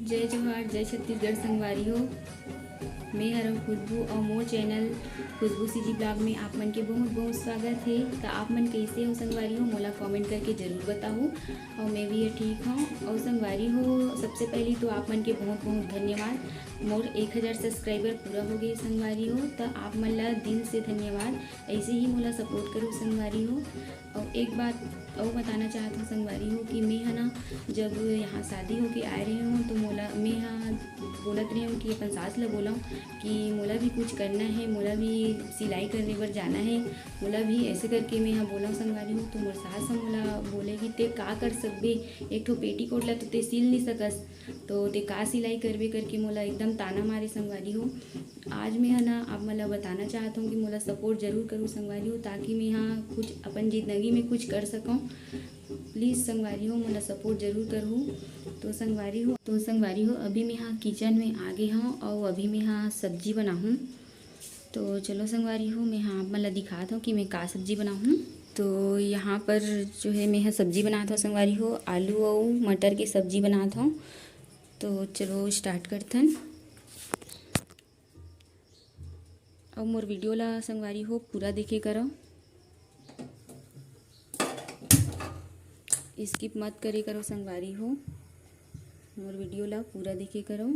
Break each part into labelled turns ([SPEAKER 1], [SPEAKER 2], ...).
[SPEAKER 1] जय जोहार, जय छत्तीसगढ़ संगवारी हो। मैं हरव खुशबू और मोर चैनल खुशबू सीजी ब्लॉग में आप मन के बहुत बहुत स्वागत है। तो आप मन कैसे हो संगवारी हो, मोला कमेंट करके ज़रूर बताओ। और मैं भी ठीक हूँ। और संगवारी हो, सबसे पहले तो आप मन के बहुत बहुत धन्यवाद। मोर 1000 सब्सक्राइबर पूरा हो गए संगवारी हो, तो आप मन ला दिल से धन्यवाद। ऐसे ही मोला सपोर्ट करो संगवारी हो। और एक बात और बताना चाहती हूँ संगवारी हो कि मैं है ना, जब यहाँ शादी होके आए रही हूँ तो मोला मैं यहाँ बोलत रही हूँ कि अपन सास ला बोला कि मोला भी कुछ करना है, मोला भी सिलाई करने पर जाना है, मोला भी ऐसे करके मैं यहाँ बोला संगवारी हूँ। तो मोर सास मोला बोले कि ते का कर सकबे, एक ठो पेटीकोट ला तो ते सिल नहीं सकस, तो ते का सिलाई करबे करके मोला एकदम ताना मारे संगवारी हो। आज मैं है ना आप मला बताना चाहता हूँ कि मोला सपोर्ट जरूर करूँ संगवारी हो, ताकि मैं यहाँ कुछ अपन ज़िंदगी में कुछ कर सकूँ। प्लीज़ संगवारी हो, मोला सपोर्ट जरूर करूँ। तो संगवारी हो अभी मैं यहाँ किचन में आ गई हूँ और अभी मैं यहाँ सब्जी बनाऊँ। तो चलो संगवारी हो, मैं यहाँ मतलब दिखाता हूँ कि मैं का सब्जी बनाऊँ। तो यहाँ पर जो है मैं यहाँ सब्जी बनाता हूँ संगवारी हो, आलू और मटर की सब्जी बनाता हूँ। तो चलो स्टार्ट करते हैं। और मोर वीडियो ला संगवारी हो पूरा देखे करो, स्किप मत करे करो संगवारी हो। मोर वीडियो ला पूरा देखे करो।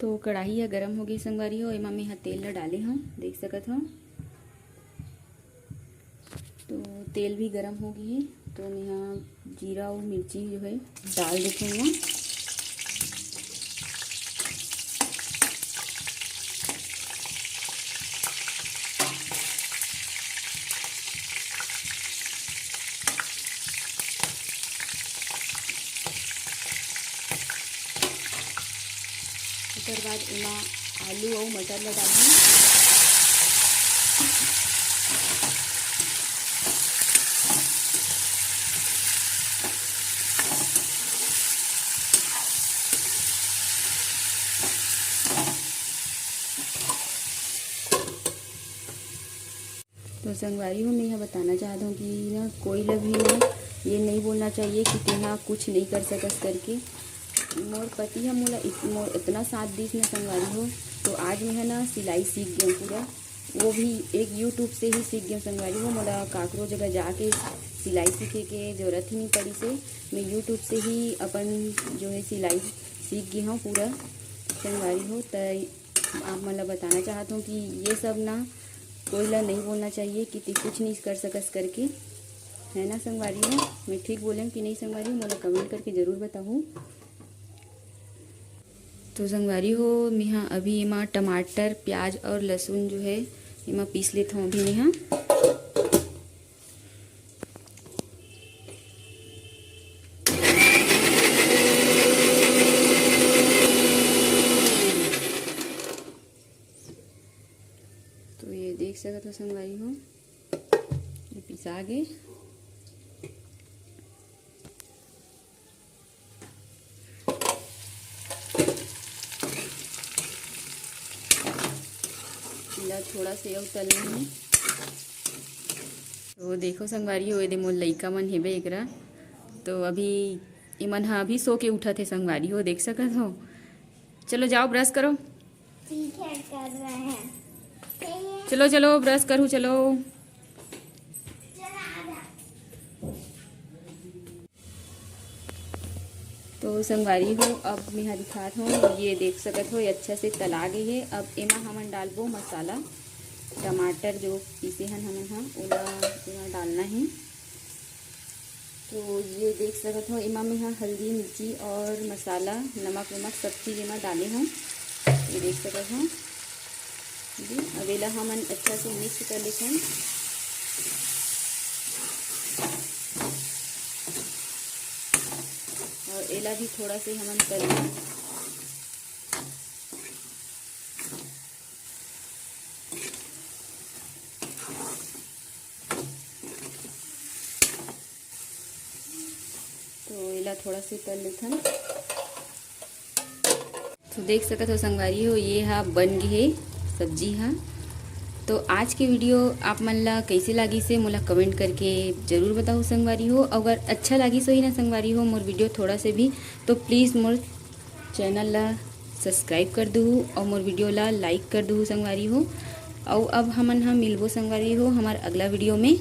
[SPEAKER 1] तो कढ़ाई या गरम हो गई संगवारी हो, एमा मैं तेल ला डाले हूँ, देख सकत हो। तो तेल भी गरम हो गई है, तो मैं यहाँ जीरा और मिर्ची जो है डाल देती हूँ। उसके बाद एमा आलू और मटर ला डालूँ। तो संगवारी हो, मैं यह बताना चाहता हूँ कि ना कोई लोग भी ना ये नहीं बोलना चाहिए कि तेहा कुछ नहीं कर सकस करके। मोर पति है मोला मोर इतना साथ दीस ना संगवारी हो, तो आज मैं है ना सिलाई सीख गई पूरा, वो भी एक यूट्यूब से ही सीख गई संगवारी हो। मोला काकरो जगह जाके सिलाई सीखे के जरूरत ही नहीं पड़ी से, मैं यूट्यूब से ही अपन जो है सिलाई सीख गई हूँ पूरा संगवारी हो। तो आप मतलब बताना चाहता हूँ कि ये सब ना कोई ला नहीं बोलना चाहिए कि ती कुछ नहीं कर सकस करके, है ना संगवारी हो। मैं ठीक बोले कि नहीं संगवारी हो, मुझे कमेंट करके ज़रूर बताऊँ। तो संगवारी हो, मैं यहाँ अभी एमा टमाटर प्याज और लहसुन जो है एमा पीस लेता हूँ अभी मैं यहाँ। तो ये देख सकते हो संगवारी हो, ये पिसा गए। थोड़ा से और तलना है। तो देखो संगवारी हो, ये मोर लइका मन हेबे एकरा, तो अभी इमन हा अभी सो के उठा थे संगवारी हो, देख सकत हो। चलो जाओ ब्रश करो।
[SPEAKER 2] ठीक है, कर रहे हैं।
[SPEAKER 1] चलो चलो ब्रश करूँ, चलो। तो संगवारी हो, अब मैं यहाँ दिखात हूँ, ये देख सकत हो ये अच्छा से तला गई है। अब एमा हमन डालबो मसाला, टमाटर जो पीसे हन हमन हाँ ओला एमा डालना है। तो ये देख सकत हो, एमा में यहाँ हल्दी मिर्ची और मसाला नमक वमक सब चीज़ एमा डाले हूँ, ये देख सकत हो जी। अब एला हमन अच्छा से मिक्स कर लेते हैं। और एला भी थोड़ा से हमन कर लें। तो एला थोड़ा से कर लेथन। तो देख सकत हो संगवारी हो, ये हा बन गई है सब्जी हा। तो आज के वीडियो आप मन ला कैसे लागी से मोला कमेंट करके ज़रूर बताओ संगवारी हो। अगर अच्छा लागी सो ही ना संगवारी हो मोर वीडियो थोड़ा से भी, तो प्लीज़ मोर चैनल ला सब्सक्राइब कर दू और मोर वीडियो ला लाइक कर दू संगवारी हो। और अब हमन मिलबो संगवारी हो हमार अगला वीडियो में।